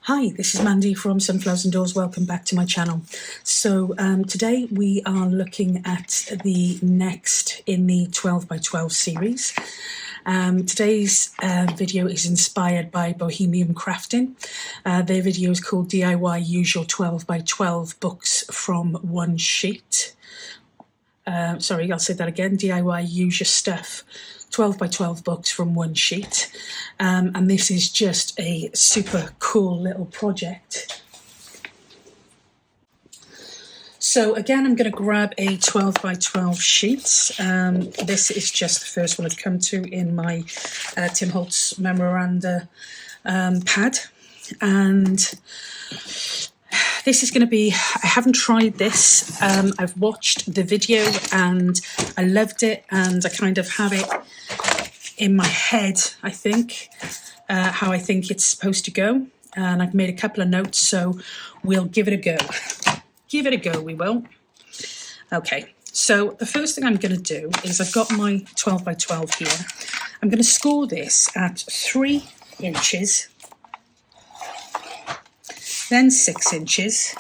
Hi, this is Mandy from Sunflowers and Doors. Welcome back to my channel. So today we are looking at the next in the 12 by 12 series. Today's video is inspired by Bohemian Crafting. Their video is called DIY Use Your 12 by 12 Books from One Sheet. Sorry, I'll say that again. DIY Use Your Stuff 12 by 12 books from one sheet. And this is just a super cool little project. So again, I'm going to grab a 12 by 12 sheet. This is just the first one I've come to in my Tim Holtz memoranda pad. And this is going to be, I haven't tried this. I've watched the video and I loved it, and I kind of have it in my head, I think, how I think it's supposed to go. And I've made a couple of notes, so we'll give it a go. Give it a go, we will. Okay, so the first thing I'm going to do is I've got my 12 by 12 here. I'm going to score this at 3 inches, then 6 inches,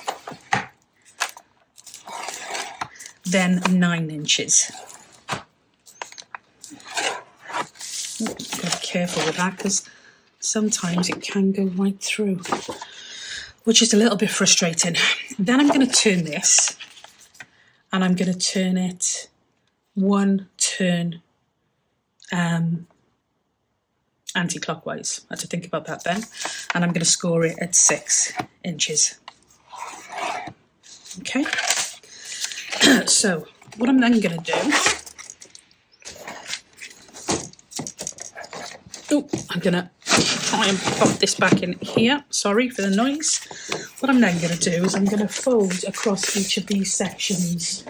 then 9 inches. Gotta be careful with that because sometimes it can go right through, which is a little bit frustrating. Then I'm going to turn this, and I'm going to turn it one turn anti-clockwise. I have to think about that then. And I'm going to score it at 6 inches. Okay. So what I'm then going to do, I'm going to try and pop this back in here. Sorry for the noise. What I'm then going to do is I'm going to fold across each of these sections.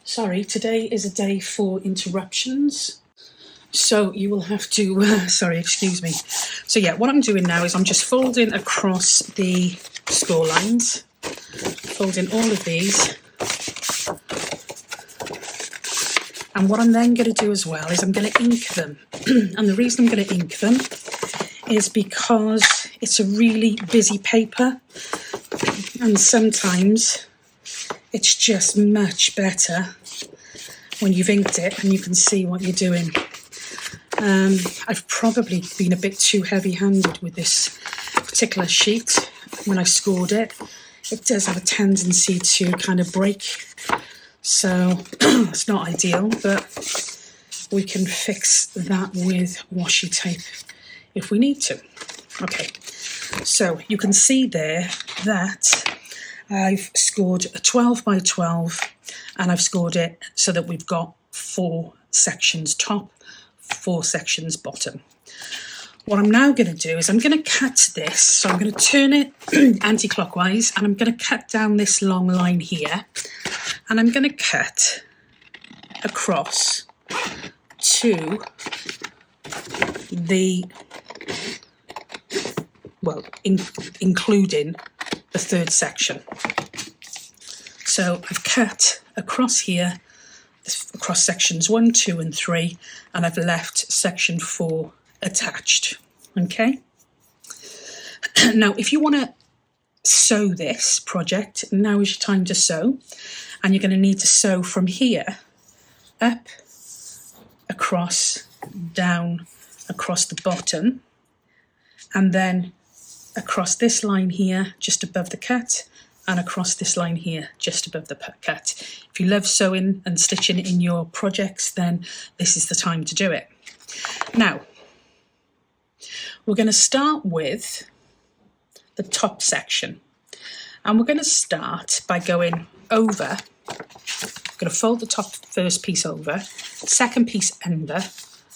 Sorry, today is a day for interruptions. So you will have to, sorry, excuse me. So yeah, what I'm doing now is I'm just folding across the score lines, folding all of these. And what I'm then going to do as well is I'm going to ink them. And the reason I'm going to ink them is because it's a really busy paper. And sometimes it's just much better when you've inked it and you can see what you're doing. I've probably been a bit too heavy-handed with this particular sheet when I scored it. It does have a tendency to kind of break. So it's not ideal, but we can fix that with washi tape if we need to. Okay, so you can see there that I've scored a 12 by 12 and I've scored it so that we've got 4 sections top, 4 sections bottom. What I'm now going to do is I'm going to cut this. So I'm going to turn it anti-clockwise and I'm going to cut down this long line here. And I'm going to cut across to the, well, including the 3rd section. So I've cut across here, across sections 1, 2 and 3, and I've left section 4 attached. Okay. Now, if you want to sew this project, now is your time to sew. And you're going to need to sew from here, up, across, down, across the bottom, and then across this line here, just above the cut, and across this line here, just above the cut. If you love sewing and stitching in your projects, then this is the time to do it. Now, we're going to start with the top section. And we're going to start by going over. I'm going to fold the top first piece over, second piece under,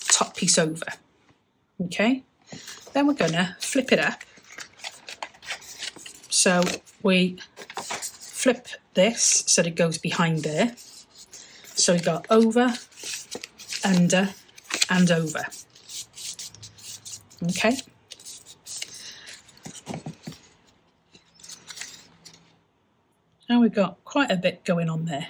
top piece over. Okay? Then we're going to flip it up. So we flip this so that it goes behind there. So we've got over, under, and over. Okay? Now we've got quite a bit going on there.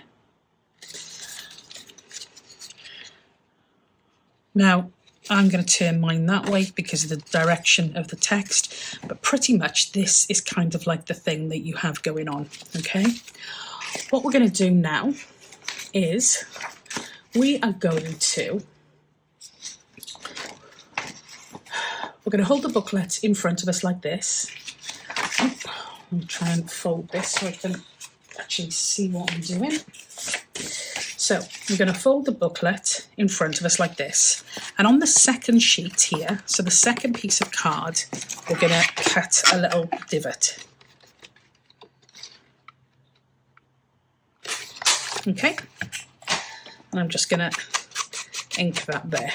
Now, I'm going to turn mine that way because of the direction of the text, but pretty much this is kind of like the thing that you have going on, okay? What we're going to do now is we're going to hold the booklet in front of us like this. I'll try and fold this so I can actually see what I'm doing. So we're going to fold the booklet in front of us like this. And on the second sheet here, so the second piece of card, we're going to cut a little divot. Okay. And I'm just going to ink that there.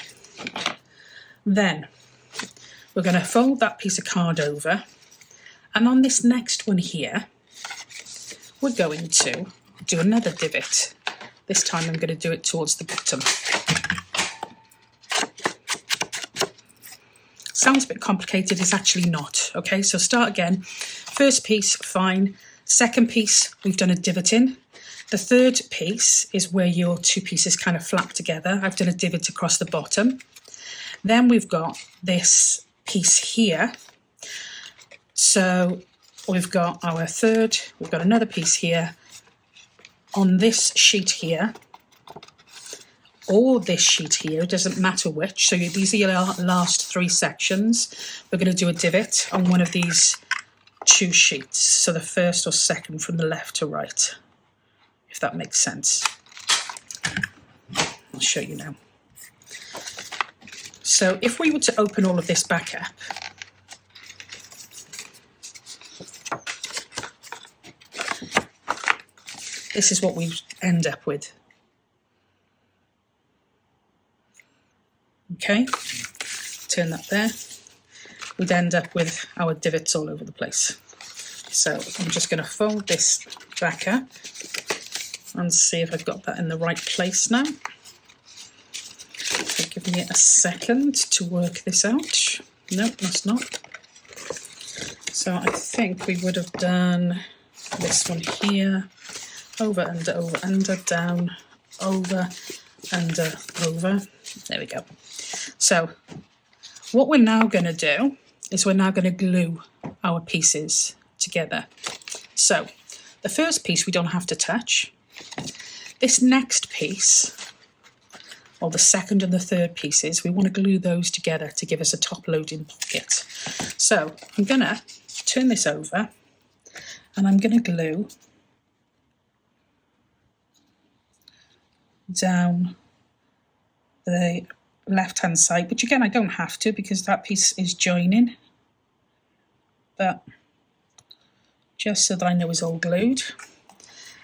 Then we're going to fold that piece of card over. And on this next one here, we're going to do another divot. This time I'm going to do it towards the bottom. Sounds a bit complicated, it's actually not. Okay, so start again. First piece, fine. Second piece, we've done a divot in. The third piece is where your two pieces kind of flap together. I've done a divot across the bottom. Then we've got this piece here. So we've got our third, we've got another piece here. On this sheet here, or this sheet here, it doesn't matter which. So these are your last three sections. We're going to do a divot on one of these two sheets. So the first or second from the left to right, if that makes sense. I'll show you now. So if we were to open all of this back up, this is what we end up with. Okay, turn that there. We'd end up with our divots all over the place. So I'm just going to fold this back up and see if I've got that in the right place now. So give me a second to work this out. No, that's not. So I think we would have done this one here. Over, under, down, over, under, over. There we go. So what we're now going to do is we're now going to glue our pieces together. So the first piece we don't have to touch. This next piece, or the second and the third pieces, we want to glue those together to give us a top loading pocket. So I'm going to turn this over and I'm going to glue down the left hand side, which again I don't have to because that piece is joining, but just so that I know it's all glued.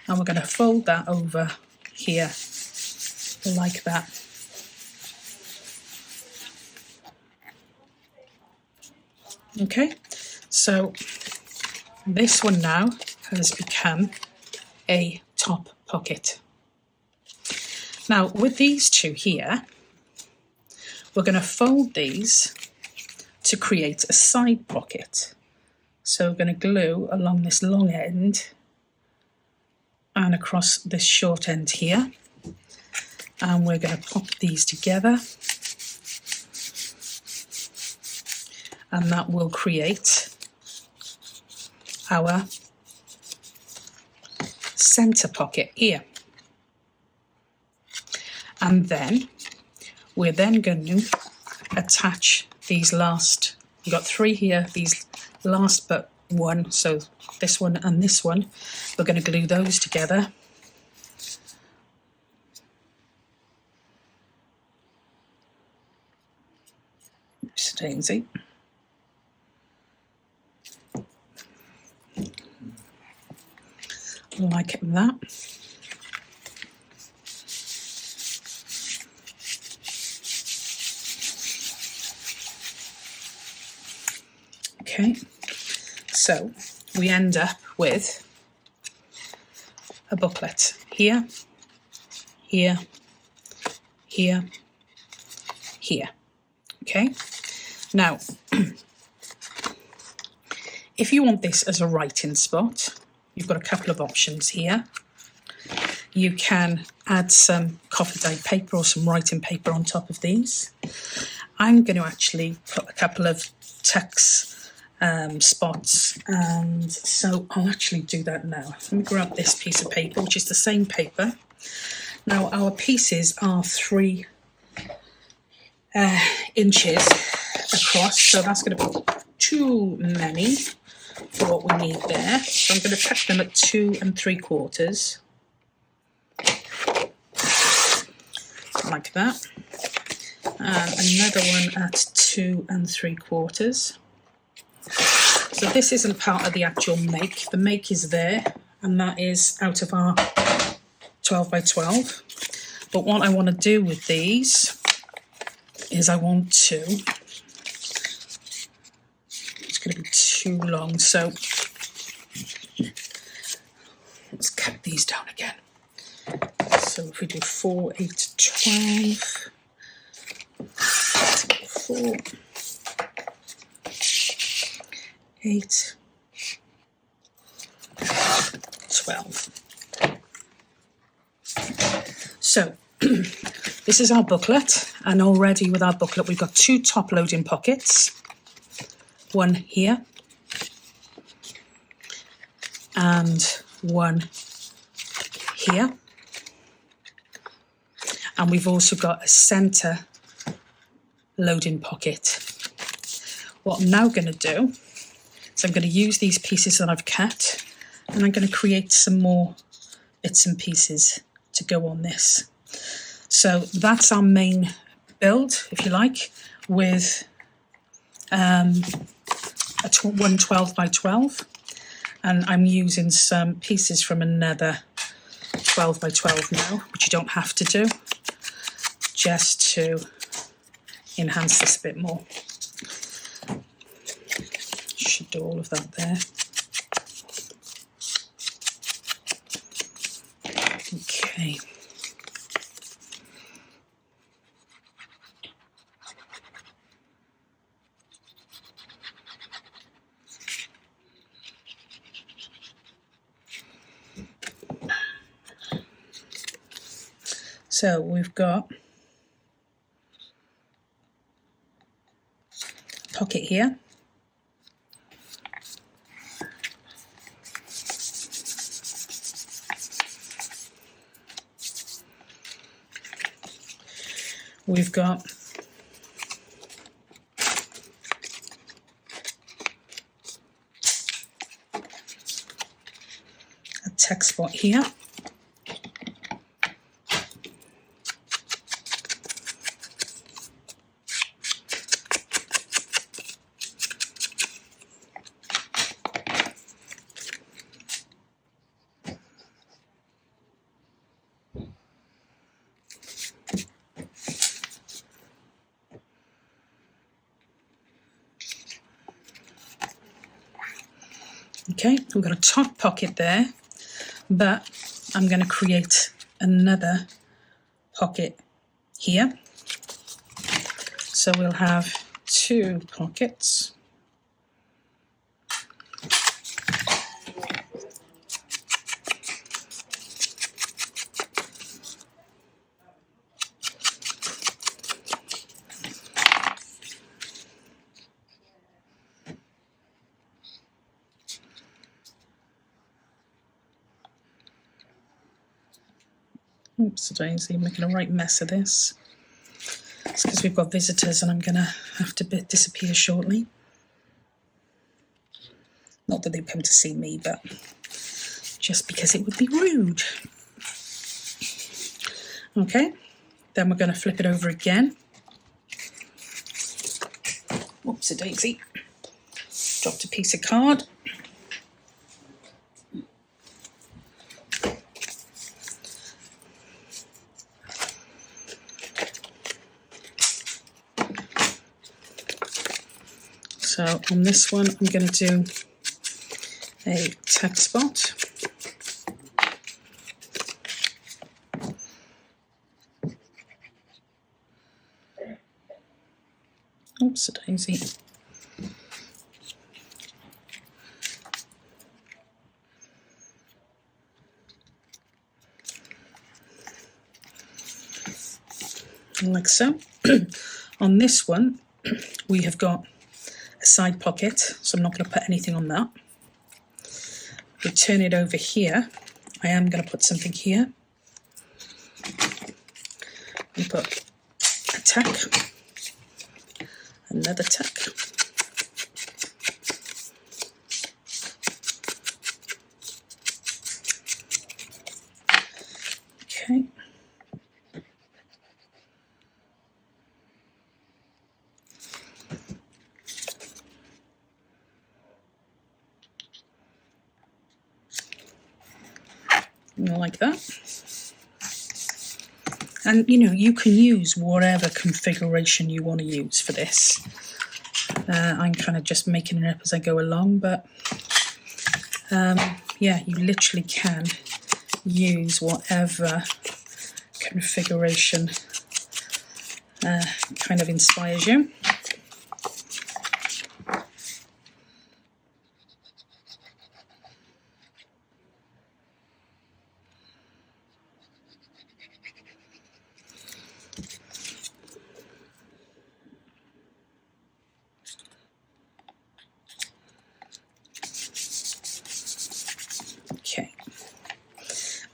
And we're going to fold that over here like that. Okay, so this one now has become a top pocket. Now, with these two here, we're going to fold these to create a side pocket. So we're going to glue along this long end and across this short end here. And we're going to pop these together. And that will create our centre pocket here. And then we're then going to attach these last, we've got three here, these last but one, so this one and this one, we're going to glue those together. Oops, daisy. Like that. Okay, so we end up with a booklet here, here, here, here. Okay, now if you want this as a writing spot, you've got a couple of options here. You can add some coffee dyed paper or some writing paper on top of these. I'm going to actually put a couple of tucks spots, and so I'll actually do that now. Let me grab this piece of paper, which is the same paper. Now our pieces are 3 inches across, so that's going to be too many for what we need there. So I'm going to cut them at 2 3/4, like that, and another one at 2 3/4. So this isn't part of the actual make. The make is there, and that is out of our 12 by 12. But what I want to do with these is I want to, it's going to be too long, so let's cut these down again. So if we do 4, 8, 12, 4, 8, 12. So this is our booklet, and already with our booklet we've got 2 top loading pockets, one here and one here, and we've also got a centre loading pocket. What I'm now going to do is I'm going to use these pieces that I've cut, and I'm going to create some more bits and pieces to go on this. So that's our main build, if you like, with one 12 by 12, and I'm using some pieces from another 12 by 12 now, which you don't have to do, just to enhance this a bit more. Should do all of that there. Okay. So we've got a pocket here. We've got a text spot here. Okay, we've got a top pocket there, but I'm going to create another pocket here. So we'll have 2 pockets. Oops, daisy, making a right mess of this. It's because we've got visitors and I'm going to have to disappear shortly. Not that they've come to see me, but just because it would be rude. Okay, then we're going to flip it over again. Whoops, a daisy. Dropped a piece of card. So on this one, I'm going to do a text spot. Oops, a daisy. Like so. On this one, we have got a side pocket, so I'm not going to put anything on that. We turn it over here. I am going to put something here. And put a tack, another tack. Okay. Like that. And you know, you can use whatever configuration you want to use for this. I'm kind of just making it up as I go along, but yeah, you literally can use whatever configuration kind of inspires you. Okay,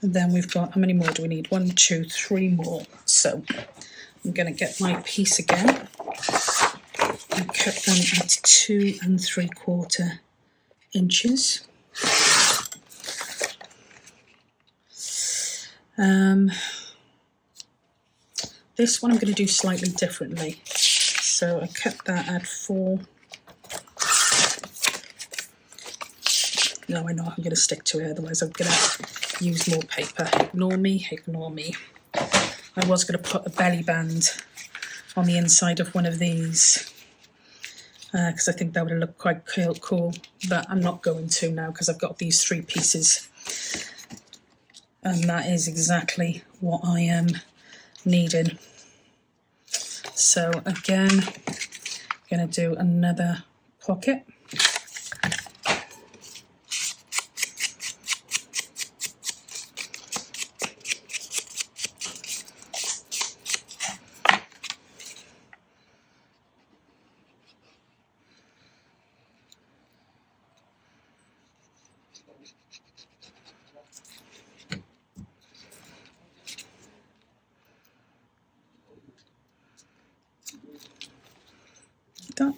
and then we've got, how many more do we need? 1, 2, 3 more. So I'm going to get my piece again and cut them at 2 3/4 inches. This one I'm going to do slightly differently. So I cut that at 4. No, I know I'm going to stick to it, otherwise I'm going to use more paper. Ignore me, ignore me. I was going to put a belly band on the inside of one of these because I think that would look quite cool, but I'm not going to now because I've got these 3 pieces. And that is exactly what I am needing. So again, I'm going to do another pocket. That.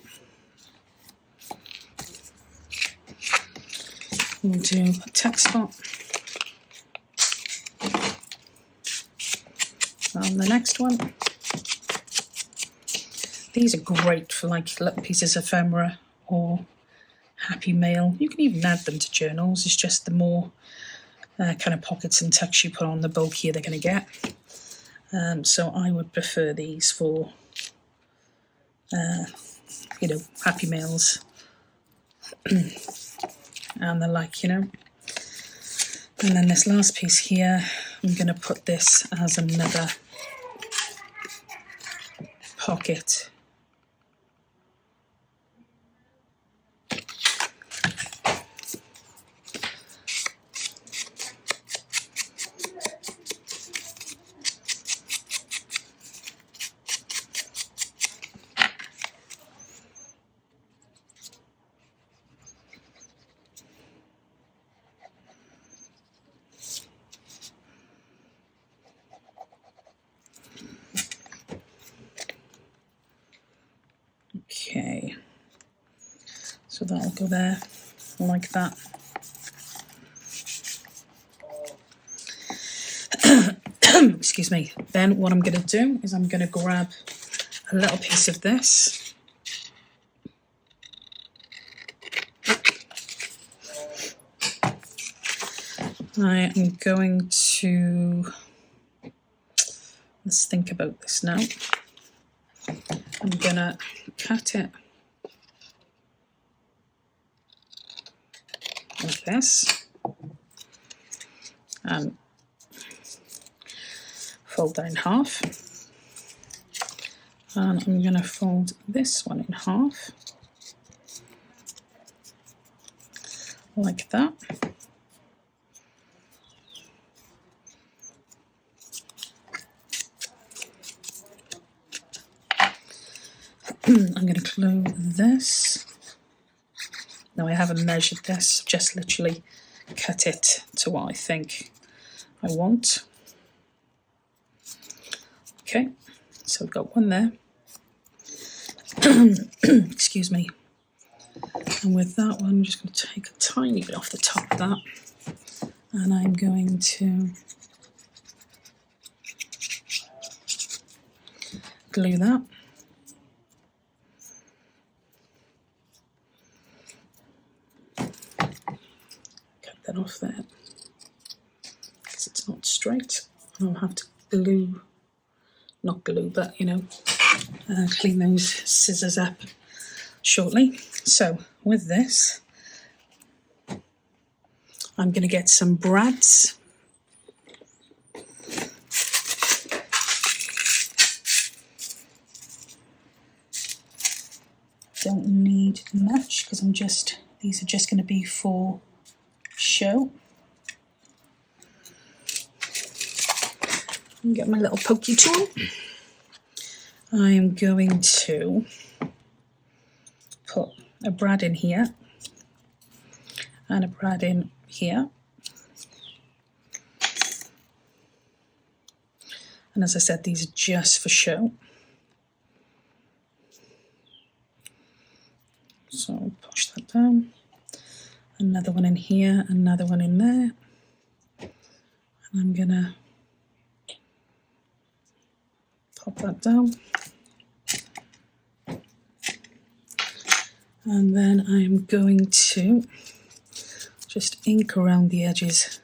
We'll do a tack spot on the next one. These are great for like little pieces of ephemera or happy mail. You can even add them to journals. It's just the more kind of pockets and tucks you put on, the bulkier they're going to get. So I would prefer these for you know, happy mails and the like, you know. And then this last piece here, I'm going to put this as another pocket. Okay, so that'll go there like that. Excuse me. Then what I'm going to do is I'm going to grab a little piece of this. I am going to, let's think about this now. I'm going to cut it like this and fold that in half. And I'm going to fold this one in half like that. I'm going to glue this. Now I haven't measured this, just literally cut it to what I think I want. Okay, so we've got one there. Excuse me. And with that one, I'm just going to take a tiny bit off the top of that, and I'm going to glue that. Cut that off there, because it's not straight. I'll have to glue, not glue, but, you know, clean those scissors up shortly. So with this, I'm going to get some brads. Don't need much because these are just going to be for show. And get my little pokey tool. I'm going to put a brad in here and a brad in here. And as I said, these are just for show. So I'll push that down. Another one in here, another one in there. And I'm gonna pop that down. And then I'm going to just ink around the edges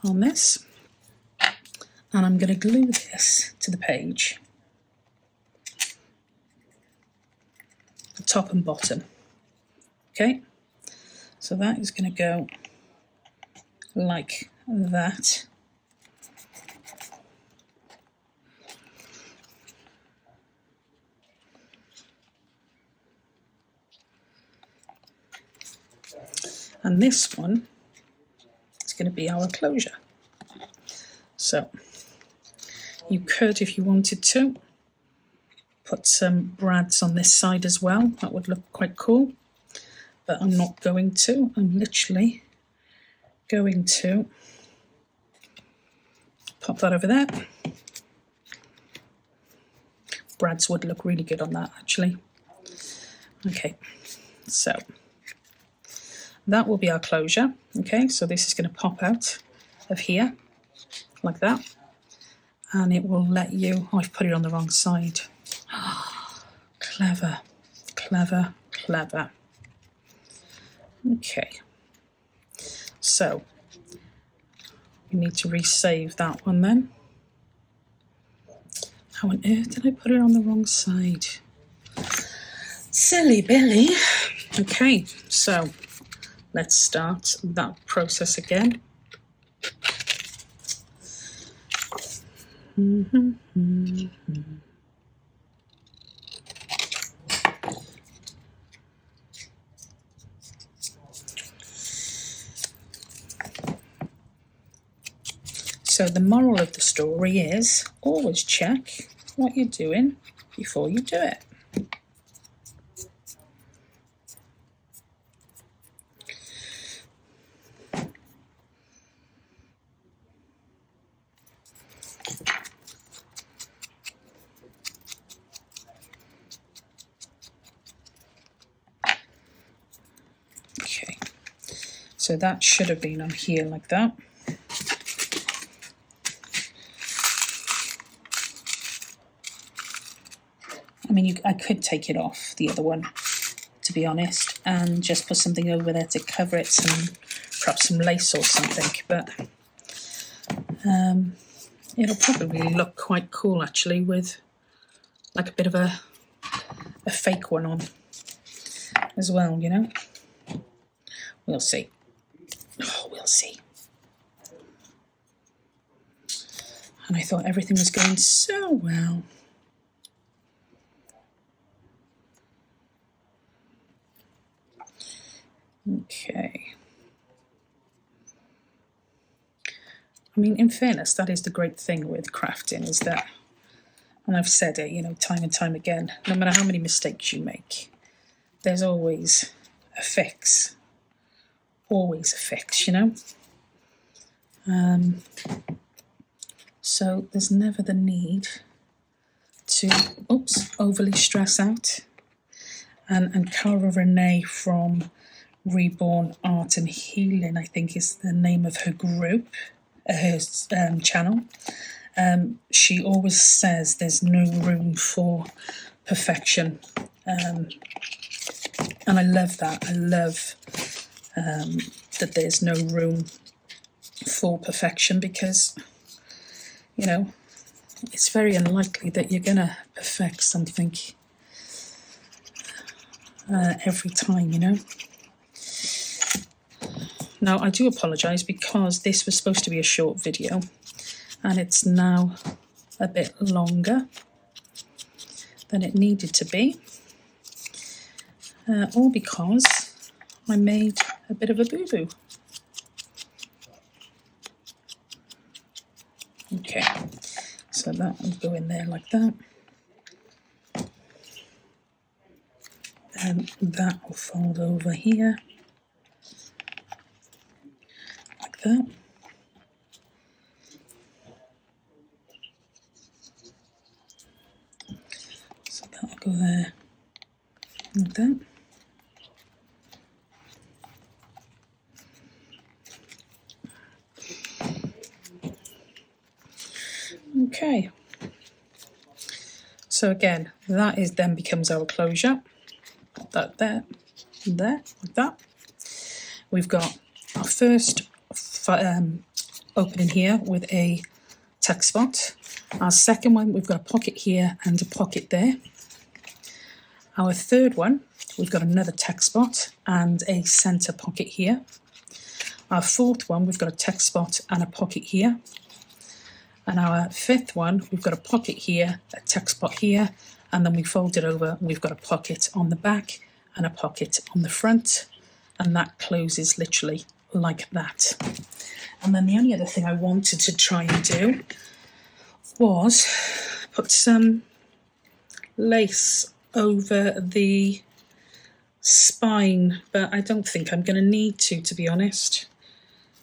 on this. And I'm going to glue this to the page, the top and bottom. Okay, so that is going to go like that. And this one is going to be our closure. So you could, if you wanted to, put some brads on this side as well. That would look quite cool. But I'm not going to. I'm literally going to pop that over there. Brads would look really good on that, actually. Okay, so that will be our closure. Okay, so this is going to pop out of here like that, and it will let you, oh, I've put it on the wrong side. Clever, clever, clever. Okay, so we need to resave that one then. How on earth did I put it on the wrong side? Silly Billy. Okay, so let's start that process again. So the moral of the story is always check what you're doing before you do it. Okay, so that should have been on here like that. I mean, I could take it off, the other one, to be honest, and just put something over there to cover it, perhaps some lace or something, but it'll probably look quite cool, actually, with like a bit of a fake one on as well, you know? We'll see. Oh, we'll see. And I thought everything was going so well. Okay. I mean, in fairness, that is the great thing with crafting, is that And I've said it, you know, time and time again, no matter how many mistakes you make, there's always a fix. Always a fix, you know? So there's never the need to, overly stress out. And Cara Renee from Reborn Art and Healing, I think is the name of her group, her channel. She always says there's no room for perfection. And I love that. I love that there's no room for perfection, because, you know, it's very unlikely that you're going to perfect something every time, you know. Now, I do apologise because this was supposed to be a short video and it's now a bit longer than it needed to be, all because I made a bit of a boo-boo. Okay, so that will go in there like that. And that will fold over here, like that. So that'll go there, like that. Okay. So again, that is then becomes our closure. That there, like that. We've got our first opening here with a tuck spot. Our second one, we've got a pocket here and a pocket there. Our third one, we've got another tuck spot and a centre pocket here. Our fourth one, we've got a tuck spot and a pocket here. And our fifth one, we've got a pocket here, a tuck spot here, and then we fold it over and we've got a pocket on the back and a pocket on the front, and that closes literally like that. And then the only other thing I wanted to try and do was put some lace over the spine, but I don't think I'm going to need to be honest.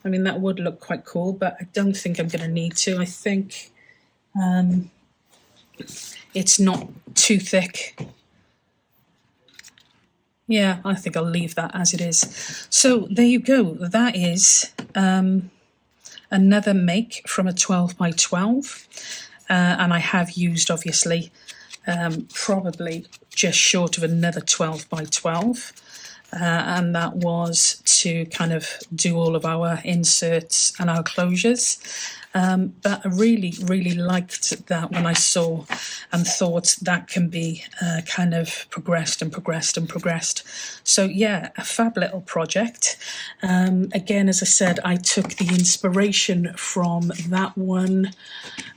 I mean, that would look quite cool, but I don't think I'm going to need to. I think it's not too thick. Yeah, I think I'll leave that as it is. So there you go. That is another make from a 12 by 12. And I have used, obviously, probably just short of another 12 by 12. And that was to kind of do all of our inserts and our closures. But I really, really liked that when I saw and thought that can be kind of progressed and progressed and progressed. So yeah, a fab little project. Again, as I said, I took the inspiration from that one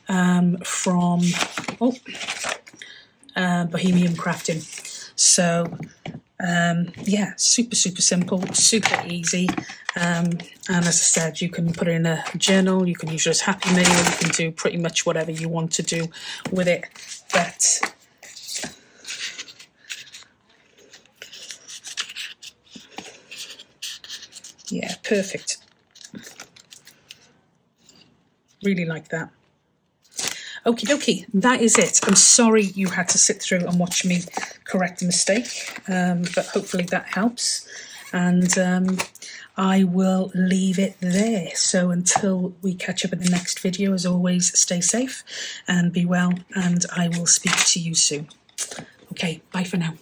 from Bohemian Crafting. So yeah, super simple, super easy, and as I said, you can put it in a journal, you can use it as happy mail, you can do pretty much whatever you want to do with it. But yeah, perfect. Really like that. Okie dokie, that is it. I'm sorry you had to sit through and watch me correct a mistake, but hopefully that helps. And I will leave it there. So until we catch up in the next video, as always, stay safe and be well, and I will speak to you soon. Okay, bye for now.